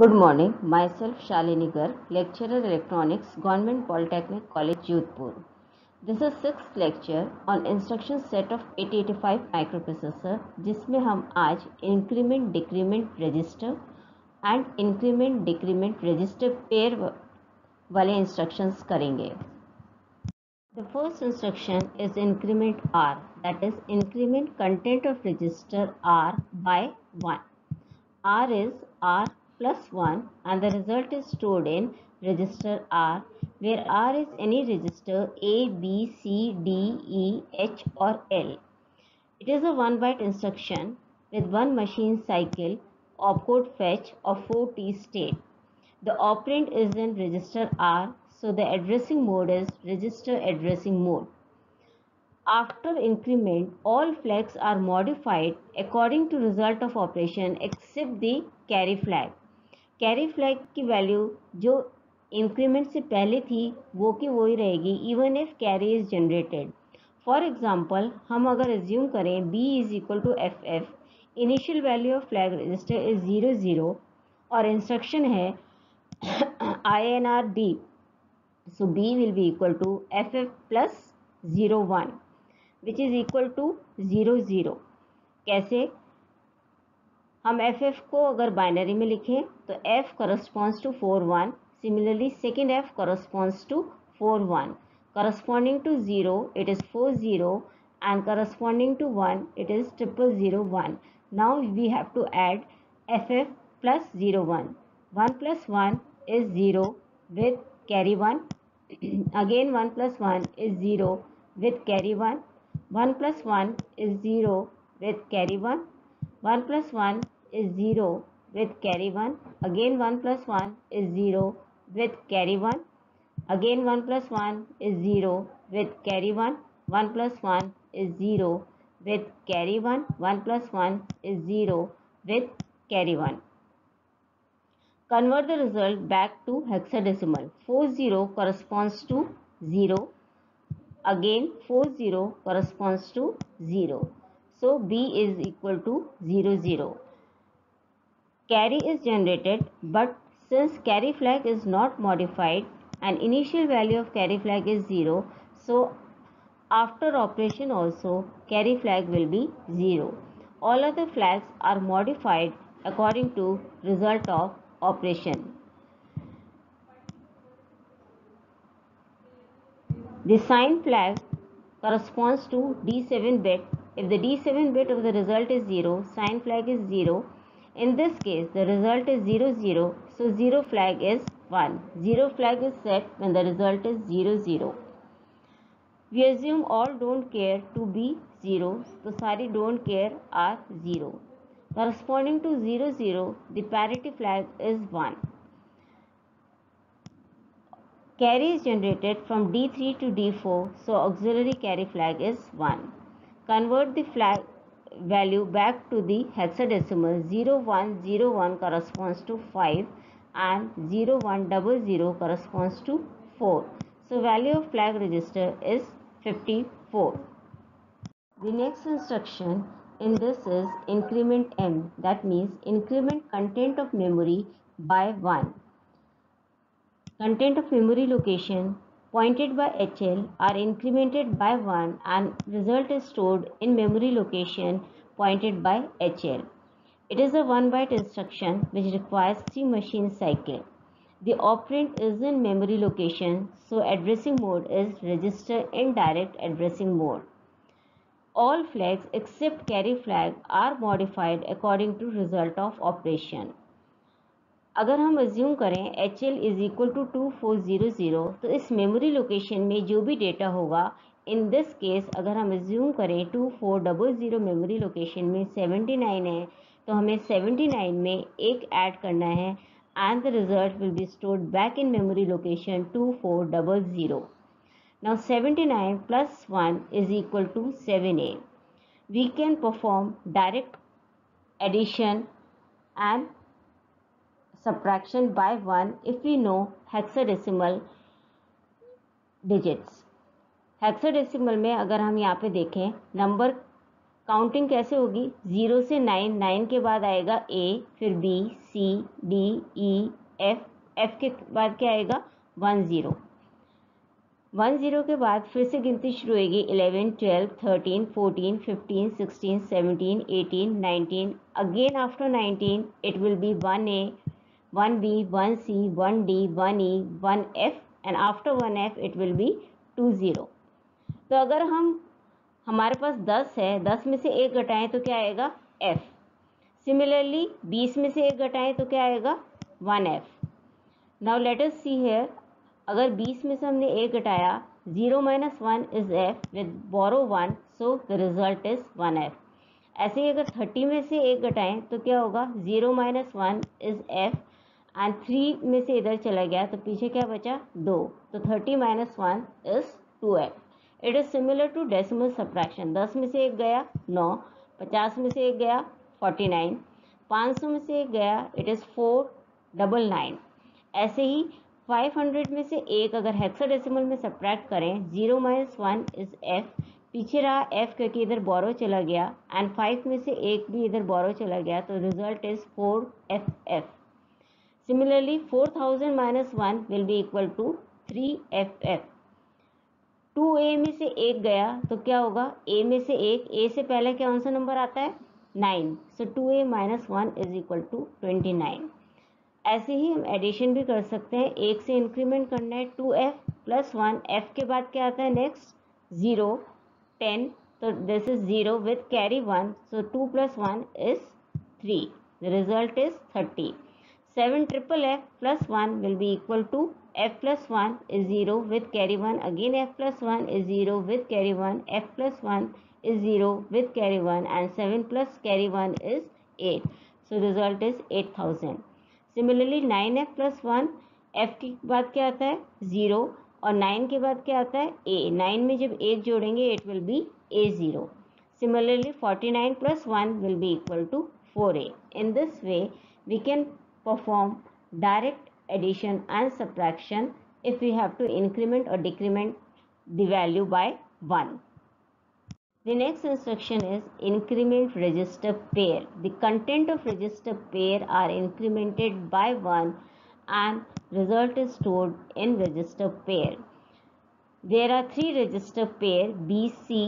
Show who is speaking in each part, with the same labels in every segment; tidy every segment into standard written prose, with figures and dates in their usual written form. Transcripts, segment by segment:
Speaker 1: Good morning. Myself Shalini Garg, lecturer electronics, Government Polytechnic College, Jodhpur. This is sixth lecture on instruction set of 8085 microprocessor, जिसमें हम आज increment decrement register and increment decrement register pair वाले instructions करेंगे. The first instruction is increment R, that is increment content of register R by 1. R is R plus 1 and the result is stored in register R, where R is any register A, B, C, D, E, H or L. It is a 1 byte instruction with one machine cycle opcode fetch of 4T state. The operand is in register R, so the addressing mode is register addressing mode. After increment, all flags are modified according to result of operation except the carry flag. Carry flag की value जो increment से पहले थी वो की वही रहेगी even if carry is generated. For example हम अगर एज्यूम करें b is equal to F F, initial value of flag register is 00 और इंस्ट्रक्शन है INR D, so b will be equal to ff plus 01 which is equal to 00. कैसे? हम FF को अगर binary में लिखें तो F corresponds to 41. Similarly, second F corresponds to 41. Corresponding to 0, it is 40, and corresponding to 1, it is 0001. Now we have to add FF plus 01. 1 plus 1 is 0 with carry 1. Again 1 plus 1 is 0 with carry 1. 1 plus 1 is 0 with carry 1. 1 plus 1 is 0 with carry 1. Again 1 plus 1 is 0 with carry 1. Again 1 plus 1 is 0 with carry 1. 1 plus 1 is 0 with carry 1. 1 plus 1 is 0 with carry 1. Convert the result back to hexadecimal. 40 corresponds to 0. Again 40 corresponds to 0. So B is equal to 00. Carry is generated, but since carry flag is not modified and initial value of carry flag is 0, so after operation also carry flag will be 0. All other flags are modified according to result of operation. The sign flag corresponds to D7 bit. If the D7 bit of the result is 0, sign flag is 0. In this case, the result is 0, 0. So 0 flag is 1. 0 flag is set when the result is 0, 0. We assume all don't care to be 0. So sari don't care are 0. Corresponding to 0, 0, the parity flag is 1. Carry is generated from D3 to D4, so auxiliary carry flag is 1. Convert the flag value back to the hexadecimal. 0101 corresponds to 5 and 0100 corresponds to 4. So value of flag register is 54. The next instruction in this is increment M, that means increment content of memory by 1. Content of memory location pointed by HL are incremented by 1 and result is stored in memory location pointed by HL. It is a 1 byte instruction which requires 3 machine cycle. The operand is in memory location, so addressing mode is register indirect addressing mode. All flags except carry flag are modified according to result of operation. अगर हम assume करें HL is equal to 2400 तो इस memory location में जो भी data होगा, in this case अगर हम एज्यूम करें 2400 मेमोरी लोकेशन में 79 है तो हमें 79 में एक ऐड करना है and the result will be stored back in memory location 2400. Now 79 plus 1 is equal to 7A. We can perform direct addition and subtraction by 1 if we know hexadecimal digits. Hexadecimal में अगर हम यहाँ पे देखें number counting कैसे होगी, 0 से 9, 9 के बाद आएगा A, फिर B, C, D, E, F, F के बाद क्या आएगा 1 0, 1 0 के बाद फिर से गिनती शुरू होगी 11, 12, 13, 14, 15, 16, 17, 18, 19, again after 19 it will B 1A, 1B, 1C, 1D, 1E, 1F and after 1F it will B 2 0। तो अगर हमारे पास 10 है, 10 में से 1 घटाएं तो क्या आएगा F। सिमिलरली 20 में से 1 घटाएं तो क्या आएगा 1F। Now let us see here, अगर 20 में से हमने 1 घटाया, 0 minus 1 is F with borrow 1, so the result is 1F। ऐसे ही अगर 30 में से 1 घटाएं तो क्या होगा, 0 minus 1 is F एंड 3 में से इधर चला गया तो पीछे क्या बचा 2, तो 30 minus 1 is 2F। It is similar to decimal subtraction, 10 में से 1 गया 9, 50 में से 1 गया 49, 500 में से 1 गया इट इज़ 499। ऐसे ही 500 में से 1 अगर हेक्साडेसिमल में सब्ट्रैक्ट करें, 0 minus 1 इज F, पीछे रहा F क्योंकि इधर बोरो चला गया एंड 5 में से 1 भी इधर बोरो चला गया तो result is 4FF। Similarly 4000 minus 1 will be equal to 3FF। 2A में से 1 गया तो क्या होगा, A में से 1, A से पहले कौन सा नंबर आता है 9, so 2A minus 1 is equal to 29। ऐसे ही हम एडिशन भी कर सकते हैं, 1 से इंक्रीमेंट करना है 2F प्लस 1, F के बाद क्या आता है नेक्स्ट 0, 10, तो this is 0 with carry 1, so 2 plus 1 is 3, the result is 30। 7 triple F plus 1 will be equal to F plus 1 is 0 with carry 1, again F plus 1 is 0 with carry 1, F plus 1 is 0 with carry 1 and 7 plus carry 1 is 8, so result is 8000। Similarly 9F plus 1, F के बाद क्या आता है 0 और 9 के बाद क्या आता है A, 9 में जब 1 जोड़ेंगे it will be A0। Similarly 49 plus 1 will be equal to 4A। In this way we can perform direct addition and subtraction if we have to increment or decrement the value by 1. The next instruction is increment register pair. The content of register pair are incremented by 1 and result is stored in register pair. There are 3 register pair BC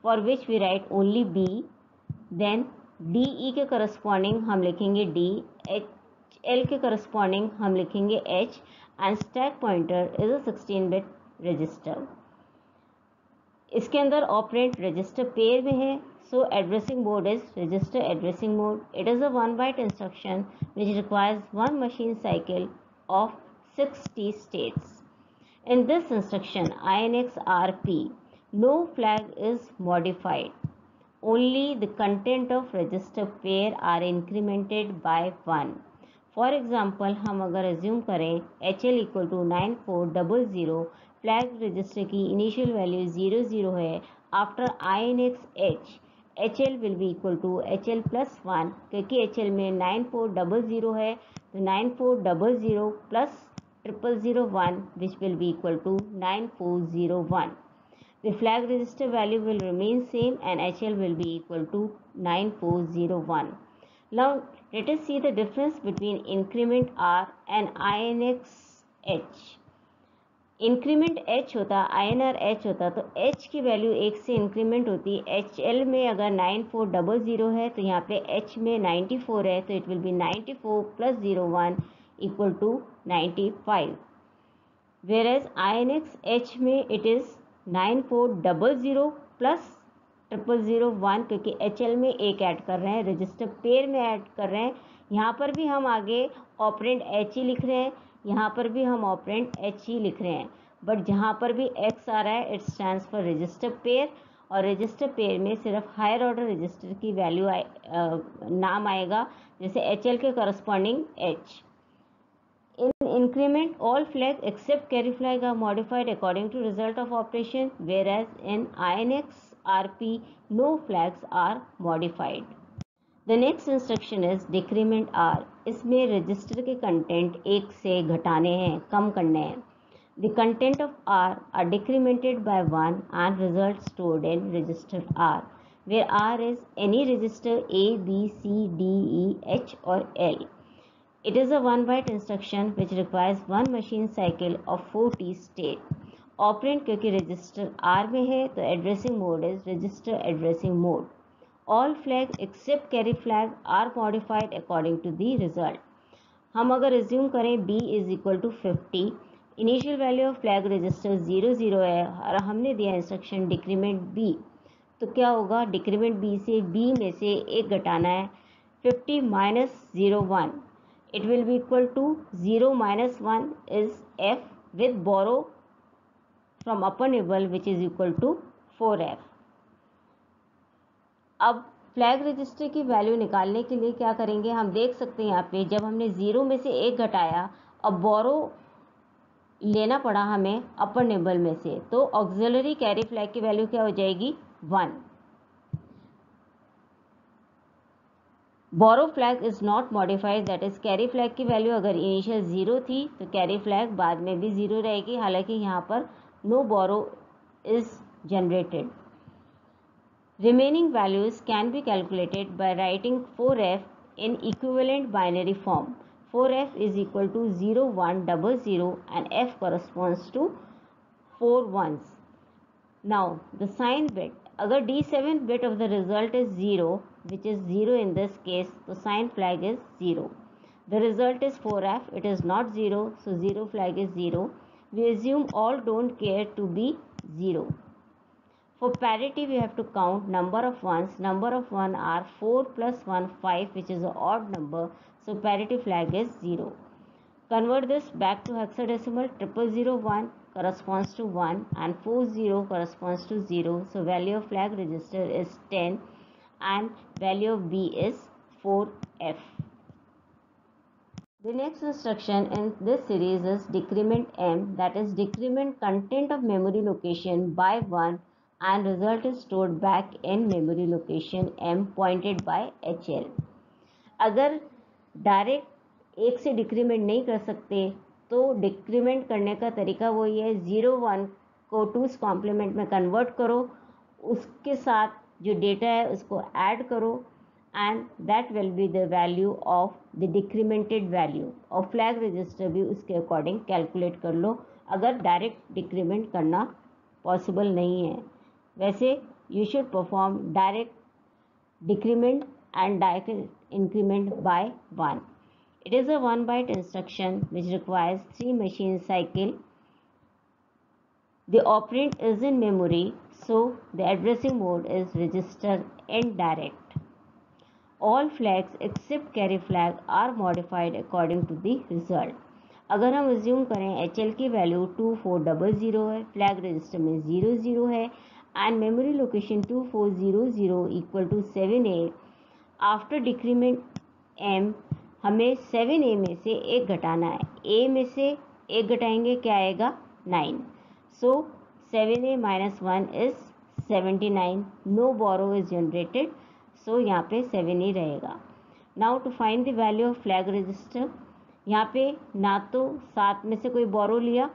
Speaker 1: for which we write only B, then DE के corresponding हम लिखेंगे D, HL के corresponding हम लिखेंगे H and stack pointer is a 16-bit register। इसके अंदर operand register pair में है, so addressing mode is register addressing mode. It is a 1 byte instruction which requires 1 machine cycle of 60 states। In this instruction INX RP, no flag is modified, only the content of register pair are incremented by 1। For example हम अगर assume करें HL equal to 9400, flag register की initial value 00 है, after INX H, HL will be equal to HL plus 1, क्योंकि HL में 9400 है तो 9400 plus 0001 which will be equal to 9401। The flag register value will remain same and HL will be equal to 9401। Now let us see the difference between increment R and INX H। Increment H होता, INR H होता तो H की value 1 से increment होती। HL में अगर 9400 है तो यहाँ पे H में 94 है तो it will be 94 plus 01 equal to 95। Where as INX H में इट इज़ 9400 प्लस 0001, क्योंकि HL में एक ऐड कर रहे हैं, रजिस्टर पेयर में ऐड कर रहे हैं। यहाँ पर भी हम आगे ऑपरेंड H ही लिख रहे हैं, यहाँ पर भी हम ऑपरेंड H ही लिख रहे हैं, बट जहाँ पर भी X आ रहा है it stands for register pair, और रजिस्टर पेयर में सिर्फ हायर ऑर्डर रजिस्टर की वैल्यू नाम आएगा, जैसे HL के corresponding H। In increment, all flags except carry flag are modified according to result of operation, whereas in INX RP, no flags are modified। The next instruction is decrement R। इसमें register के content 1 से घटाने हैं, कम करने हैं। The content of R are decremented by 1 and result stored in register R। where R is any register A, B, C, D, E, H or L. It is a 1 byte instruction which requires one machine cycle of 4T state. Operand क्योंकि register R में है तो addressing mode is register addressing mode. All flag except carry flag are modified according to the result. हम अगर assume करें B is equal to 50, initial value of flag register 00 है और हमने दिया इंस्ट्रक्शन डिक्रीमेंट B, तो क्या होगा, डिक्रीमेंट B से B में से एक घटाना है. 50 minus 01, it will be equal to 0 minus 1 is F with borrow from upper nibble which is equal to 4F. अब फ्लैग रजिस्टर की वैल्यू निकालने के लिए क्या करेंगे, हम देख सकते हैं यहाँ पे जब हमने 0 में से एक घटाया, अब बोरो लेना पड़ा हमें अपर निबल में से, तो ऑक्सिलरी कैरी फ्लैग की वैल्यू क्या हो जाएगी 1. Borrow flag is not modified, that is carry flag की वैल्यू अगर इनिशियल 0 थी तो कैरी फ्लैग बाद में भी 0 रहेगी, हालांकि यहाँ पर no borrow is generated. Remaining values can be calculated by writing 4F in equivalent binary form. 4F is equal to 0100 and F corresponds to 4 ones. Now the sign bit, अगर D7 bit of the result is 0, which is 0 in this case, the sign flag is 0. The result is 4F, it is not 0, so 0 flag is 0. We assume all don't care to be 0. For parity, we have to count number of ones. Number of 1 are 4 plus 1, 5, which is an odd number. So parity flag is 0. Convert this back to hexadecimal. 0001 corresponds to 1 and 40 corresponds to 0. So value of flag register is 10 and value of B is 4F. The next instruction in this series is decrement M, that is decrement content of memory location by 1 and result is stored back in memory location M pointed by HL. अगर direct एक से decrement नहीं कर सकते तो decrement करने का तरीका वही है, 01 को 2's कॉम्प्लीमेंट में कन्वर्ट करो, उसके साथ जो डेटा है उसको ऐड करो and that will be the value of the डिक्रीमेंटेड value. और फ्लैग रजिस्टर भी उसके अकॉर्डिंग कैलकुलेट कर लो अगर डायरेक्ट डिक्रीमेंट करना पॉसिबल नहीं है. वैसे you should perform direct decrement and direct increment by 1. It is a 1 byte instruction which requires 3 machine cycle. The operand is in memory, so the addressing mode is register indirect. All flags except carry flag are modified according to the result. अगर हम assume करें HL की value 2400 है, flag register में 00 है and memory location 2400 equal to 7A. After decrement M हमें 7A में से एक घटाना है, A में से एक घटाएंगे क्या आएगा 9. So 7A minus 1 is 79. No borrow is generated, so यहाँ पे 7A रहेगा. Now to find the value of flag register, यहाँ पे ना तो 7 में से कोई बोरो लिया,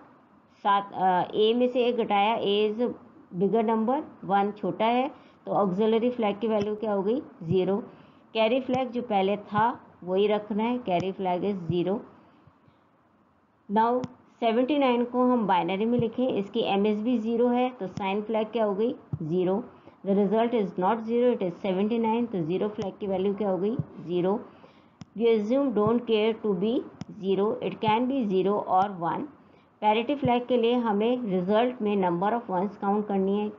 Speaker 1: 7 A में से एक घटाया, A इज बिगर नंबर, 1 छोटा है, तो ऑक्सिलरी फ्लैग की वैल्यू क्या हो गई 0. कैरी फ्लैग जो पहले था वही रखना है, कैरी फ्लैग इज 0. नाउ 79 को हम बाइनरी में लिखें, इसकी MSB 0 है तो साइन फ्लैग क्या हो गई 0. The result is not 0, it is 79, तो 0 फ्लैग की वैल्यू क्या हो गई 0. We assume don't care to be 0, it can be 0 और 1. पैरिटी फ्लैग के लिए हमें रिजल्ट में नंबर ऑफ वंस काउंट करनी है,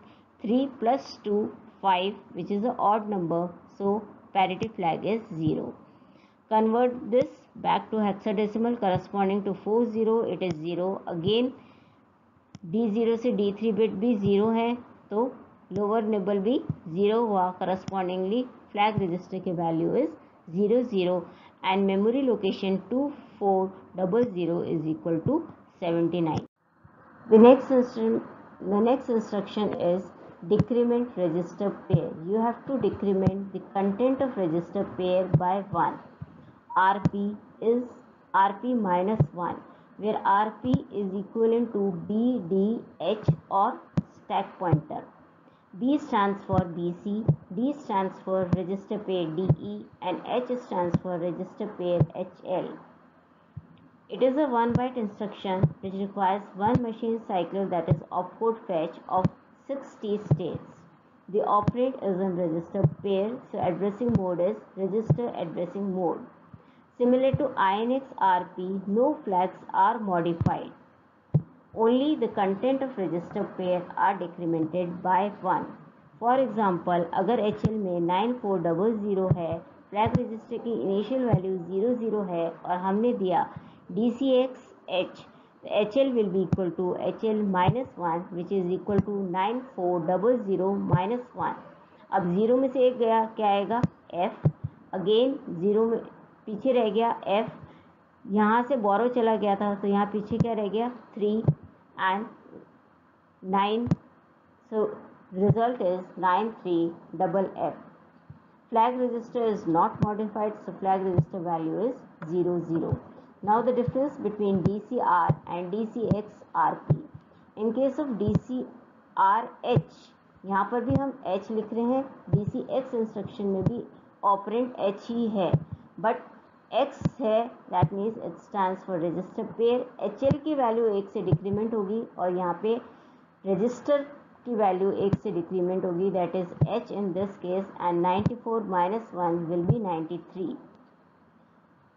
Speaker 1: 3 plus 2 5 which is an odd number, so parity flag is 0. Convert this back to hexadecimal corresponding to 40, it is 0. Again D0 से D3 bit भी 0 है तो लोअर निबल भी 0 हुआ, correspondingly flag register की value is 00 and memory location 2400 is equal to 79. The next instruction is decrement register pair. You have to decrement the content of register pair by 1. RP is RP minus 1, where RP is equivalent to B, D, H or stack pointer. B stands for BC, D stands for register pair DE, and H stands for register pair HL. It is a 1-byte instruction which requires one machine cycle, that is opcode fetch, of 60 states. The operand is in register pair, so addressing mode is register addressing mode. Similar to INX RP, no flags are modified. Only the content of register pair are decremented by 1. For example अगर HL में 9400 है, flag register की initial value 00 है और हमने दिया DCX H, तो HL will be equal to HL minus 1 which is equal to 9400 minus 1. अब 0 में से एक गया, क्या आएगा? F. अगेन 0 में पीछे रह गया F, यहाँ से बोरो चला गया था तो यहाँ पीछे क्या रह गया? 3 and 9. So result is 93FF. Flag register is not modified, so flag register value is 00. Now the difference between DCR and DCX-RP. In case of DCR-H, यहाँ पर भी हम H लिख रहे हैं, DCX इंस्ट्रक्शन में भी ऑपरेंट H ही है, बट X है, that means it stands for register pair. HL की वैल्यू 1 से डिक्रीमेंट होगी और यहाँ पे रजिस्टर की वैल्यू 1 से डिक्रीमेंट होगी, that is H in this case, and 94 minus 1 will be 93.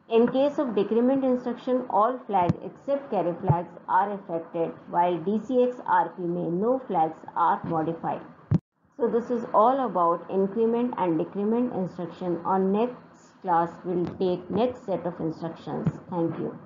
Speaker 1: In case of decrement instruction, all flags except carry flags are affected, while DCX RP में no flags are modified. So this is all about increment and decrement instruction. On next class we'll take next set of instructions. Thank you.